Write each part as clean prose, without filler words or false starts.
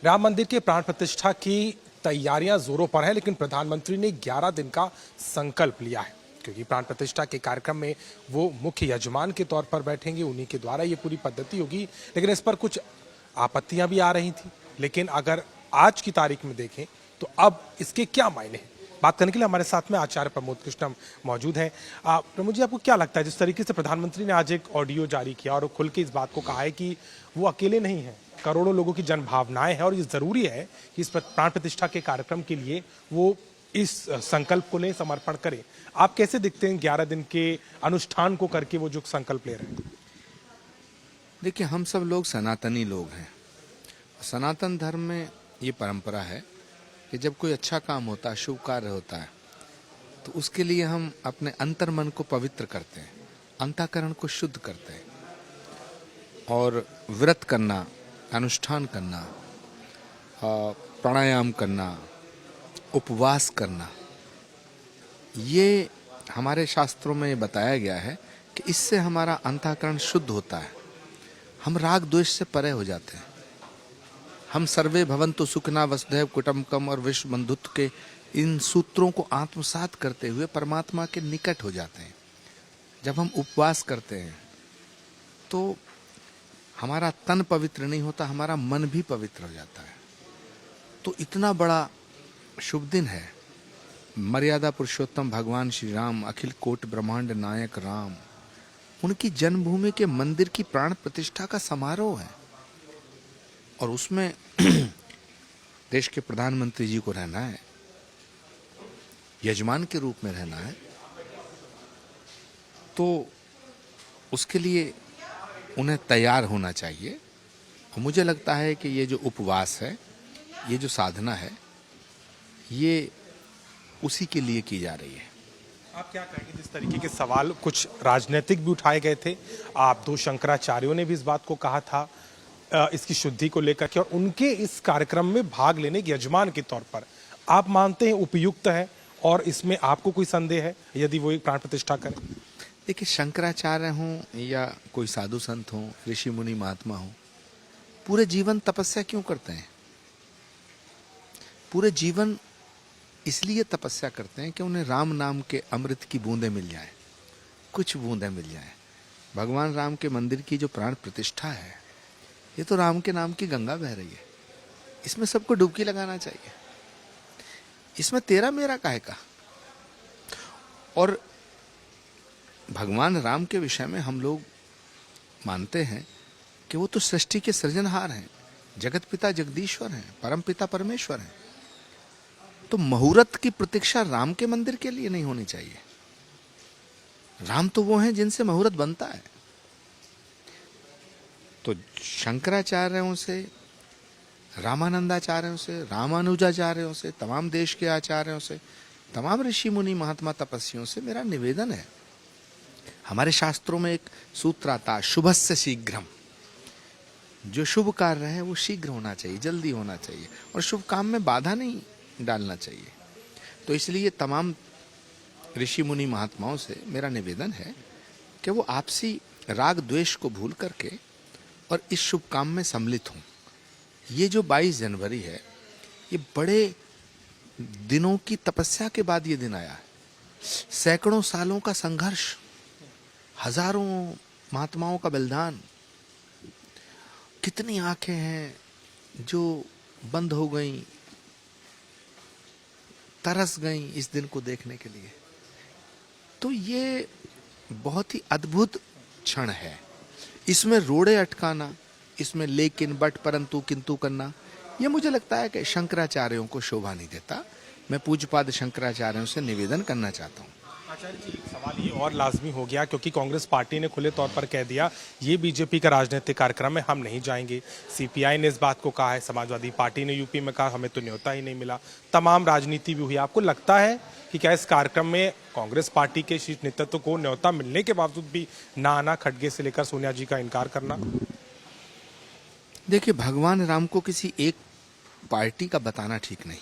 राम मंदिर के प्राण प्रतिष्ठा की तैयारियां जोरों पर है, लेकिन प्रधानमंत्री ने 11 दिन का संकल्प लिया है, क्योंकि प्राण प्रतिष्ठा के कार्यक्रम में वो मुख्य यजमान के तौर पर बैठेंगे, उन्हीं के द्वारा ये पूरी पद्धति होगी। लेकिन इस पर कुछ आपत्तियां भी आ रही थी। लेकिन अगर आज की तारीख में देखें तो अब इसके क्या मायने हैं, बात करने के लिए हमारे साथ में आचार्य प्रमोद कृष्णम मौजूद हैं। प्रमोद जी, आपको क्या लगता है, जिस तरीके से प्रधानमंत्री ने आज एक ऑडियो जारी किया और खुल के इस बात को कहा है कि वो अकेले नहीं हैं, करोड़ों लोगों की जन भावनाएं हैं और ये जरूरी है कि इस प्राण प्रतिष्ठा के कार्यक्रम के लिए वो इस संकल्प को लें, समर्पण करें, आप कैसे दिखते हैं 11 दिन के अनुष्ठान को करके वो जो संकल्प ले रहे हैं? देखिए, हम सब लोग सनातनी लोग हैं। सनातन धर्म में ये परंपरा है कि जब कोई अच्छा काम होता है, शुभ कार्य होता है, तो उसके लिए हम अपने अंतर मन को पवित्र करते हैं, अंतःकरण को शुद्ध करते हैं और व्रत करना, अनुष्ठान करना, प्राणायाम करना, उपवास करना, ये हमारे शास्त्रों में बताया गया है कि इससे हमारा अंतःकरण शुद्ध होता है। हम राग द्वेष से परे हो जाते हैं। हम सर्वे भवन्तु सुखिनः वसुधैव कुटुम्बकम् और विश्व बंधुत्व के इन सूत्रों को आत्मसात करते हुए परमात्मा के निकट हो जाते हैं। जब हम उपवास करते हैं तो हमारा तन पवित्र नहीं होता, हमारा मन भी पवित्र हो जाता है। तो इतना बड़ा शुभ दिन है। मर्यादा पुरुषोत्तम भगवान श्री राम, अखिल कोटि ब्रह्मांड नायक राम, उनकी जन्मभूमि के मंदिर की प्राण प्रतिष्ठा का समारोह है और उसमें देश के प्रधानमंत्री जी को रहना है, यजमान के रूप में रहना है, तो उसके लिए उन्हें तैयार होना चाहिए। और मुझे लगता है कि ये जो उपवास है, ये जो साधना है, ये उसी के लिए की जा रही है। आप क्या कहेंगे, जिस तरीके के सवाल कुछ राजनीतिक भी उठाए गए थे, आप दो शंकराचार्यों ने भी इस बात को कहा था इसकी शुद्धि को लेकर के, और उनके इस कार्यक्रम में भाग लेने के यजमान के तौर पर आप मानते हैं उपयुक्त है और इसमें आपको कोई संदेह है यदि वो एक प्राण प्रतिष्ठा करें? देखिए, शंकराचार्य हों या कोई साधु संत हों, ऋषि मुनि महात्मा हों, पूरे जीवन तपस्या क्यों करते हैं? पूरे जीवन इसलिए तपस्या करते हैं कि उन्हें राम नाम के अमृत की बूंदें मिल जाए, कुछ बूंदें मिल जाए। भगवान राम के मंदिर की जो प्राण प्रतिष्ठा है, ये तो राम के नाम की गंगा बह रही है। इसमें सबको डुबकी लगाना चाहिए। इसमें तेरा मेरा काहे का? और भगवान राम के विषय में हम लोग मानते हैं कि वो तो सृष्टि के सृजनहार हैं, जगत पिता जगदीश्वर हैं, परम पिता परमेश्वर हैं। तो मुहूर्त की प्रतीक्षा राम के मंदिर के लिए नहीं होनी चाहिए। राम तो वो हैं जिनसे मुहूर्त बनता है। तो शंकराचार्यों से, रामानंदाचार्यों से, रामानुजाचार्यों से, तमाम देश के आचार्यों से, तमाम ऋषि मुनि महात्मा तपस्वियों से मेरा निवेदन है। हमारे शास्त्रों में एक सूत्र आता है, शुभस्य शीघ्रम। जो शुभ कार्य है वो शीघ्र होना चाहिए, जल्दी होना चाहिए, और शुभ काम में बाधा नहीं डालना चाहिए। तो इसलिए तमाम ऋषि मुनि महात्माओं से मेरा निवेदन है कि वो आपसी राग द्वेष को भूल करके और इस शुभ काम में सम्मिलित हों। ये जो 22 जनवरी है, ये बड़े दिनों की तपस्या के बाद ये दिन आया है। सैकड़ों सालों का संघर्ष, हजारों महात्माओं का बलिदान, कितनी आंखें हैं जो बंद हो गईं, तरस गईं इस दिन को देखने के लिए। तो ये बहुत ही अद्भुत क्षण है। इसमें रोड़े अटकाना, इसमें लेकिन, बट, परंतु, किंतु करना, ये मुझे लगता है कि शंकराचार्यों को शोभा नहीं देता। मैं पूज्यपाद शंकराचार्यों से निवेदन करना चाहता हूँ। आचार्य जी, एक सवाल ये और लाजमी हो गया, क्योंकि कांग्रेस पार्टी ने खुले तौर पर कह दिया ये बीजेपी का राजनीतिक कार्यक्रम है, हम नहीं जाएंगे। सीपीआई ने इस बात को कहा है, समाजवादी पार्टी ने यूपी में कहा हमें तो न्योता ही नहीं मिला, तमाम राजनीति भी हुई। आपको लगता है कि क्या इस कार्यक्रम में कांग्रेस पार्टी के शीर्ष नेतृत्व को न्योता मिलने के बावजूद भी ना आना, खड़गे से लेकर सोनिया जी का इनकार करना? देखिए, भगवान राम को किसी एक पार्टी का बताना ठीक नहीं।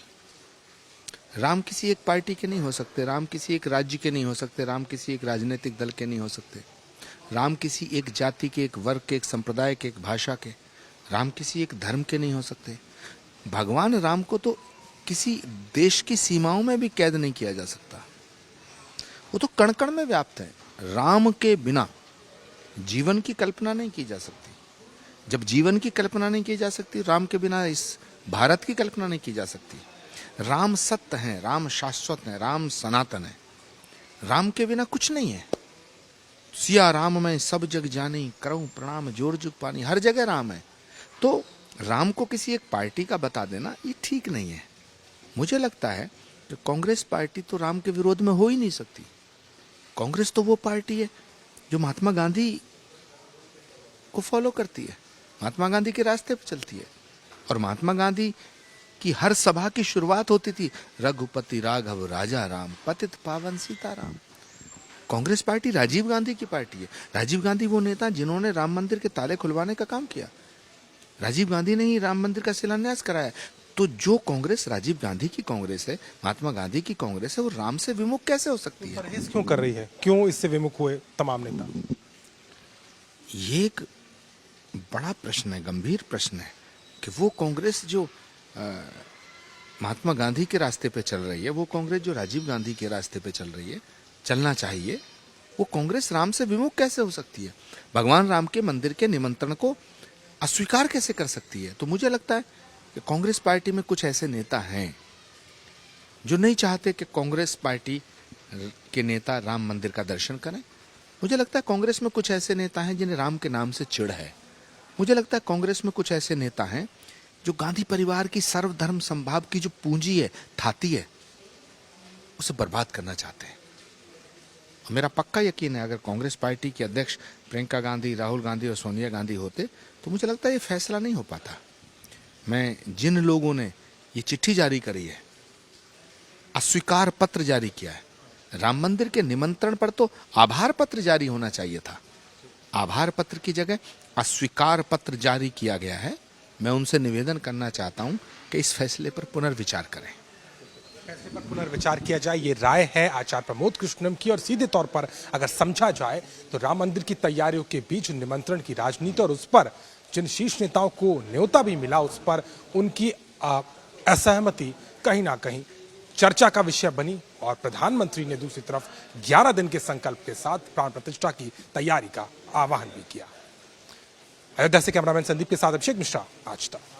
राम किसी एक पार्टी के नहीं हो सकते, राम किसी एक राज्य के नहीं हो सकते, राम किसी एक राजनीतिक दल के नहीं हो सकते, राम किसी एक जाति के, एक वर्ग के, एक संप्रदाय के, एक भाषा के, राम किसी एक धर्म के नहीं हो सकते। भगवान राम को तो किसी देश की सीमाओं में भी कैद नहीं किया जा सकता। वो तो कण कण में व्याप्त है। राम के बिना जीवन की कल्पना नहीं की जा सकती। जब जीवन की कल्पना नहीं की जा सकती, राम के बिना इस भारत की कल्पना नहीं की जा सकती। राम सत्य है, राम शाश्वत है, राम सनातन है। राम के बिना कुछ नहीं है। सिया राम में सब जग जानी, करऊं प्रणाम जोर जुग पानी, हर जगह राम है। तो राम को किसी एक पार्टी का बता देना ये ठीक नहीं है। मुझे लगता है कि कांग्रेस पार्टी तो राम के विरोध में हो ही नहीं सकती। कांग्रेस तो वो पार्टी है जो महात्मा गांधी को फॉलो करती है, महात्मा गांधी के रास्ते पर चलती है। और महात्मा गांधी की हर सभा की शुरुआत होती थी, रघुपति राघव राजा राम, पतित पावन सीताराम। कांग्रेस पार्टी राजीव गांधी की पार्टी है। राजीव गांधी वो नेता जिन्होंने राम मंदिर के ताले खुलवाने का काम किया। राजीव गांधी ने ही राम मंदिर का शिलान्यास कराया। तो जो कांग्रेस राजीव गांधी की कांग्रेस है, महात्मा गांधी की कांग्रेस है, वो राम से विमुख कैसे हो सकती है? परहेज क्यों कर रही है? क्यों इससे विमुख हुए तमाम नेता? ये एक बड़ा प्रश्न है, गंभीर प्रश्न है कि वो कांग्रेस जो महात्मा गांधी के रास्ते पे चल रही है, वो कांग्रेस जो राजीव गांधी के रास्ते पे चल रही है, चलना चाहिए, वो कांग्रेस राम से विमुख कैसे हो सकती है? भगवान राम के मंदिर के निमंत्रण को अस्वीकार कैसे कर सकती है? तो मुझे लगता है कि कांग्रेस पार्टी में कुछ ऐसे नेता हैं जो नहीं चाहते कि कांग्रेस पार्टी के नेता राम मंदिर का दर्शन करें। मुझे लगता है कांग्रेस में कुछ ऐसे नेता हैं जिन्हें राम के नाम से चिढ़ है। मुझे लगता है कांग्रेस में कुछ ऐसे नेता हैं जो गांधी परिवार की सर्वधर्म संभाव की जो पूंजी है, थाती है, उसे बर्बाद करना चाहते हैं। और मेरा पक्का यकीन है अगर कांग्रेस पार्टी की अध्यक्ष प्रियंका गांधी, राहुल गांधी और सोनिया गांधी होते तो मुझे लगता है ये फैसला नहीं हो पाता। मैं जिन लोगों ने ये चिट्ठी जारी करी है, अस्वीकार पत्र जारी किया है, राम मंदिर के निमंत्रण पर तो आभार पत्र जारी होना चाहिए था। आभार पत्र की जगह अस्वीकार पत्र जारी किया गया है। मैं उनसे निवेदन करना चाहता हूं कि इस फैसले पर पुनर्विचार करें। फैसले पर पुनर्विचार किया जाए, ये राय है आचार्य प्रमोद कृष्णम की। और सीधे तौर पर अगर समझा जाए तो राम मंदिर की तैयारियों के बीच निमंत्रण की राजनीति और उस पर जिन शीर्ष नेताओं को न्योता भी मिला, उस पर उनकी असहमति कहीं ना कहीं चर्चा का विषय बनी। और प्रधानमंत्री ने दूसरी तरफ 11 दिन के संकल्प के साथ प्राण प्रतिष्ठा की तैयारी का आह्वान भी किया। अयोध्या से कैमरामैन संदीप के साथ अभिषेक मिश्रा, आज तक।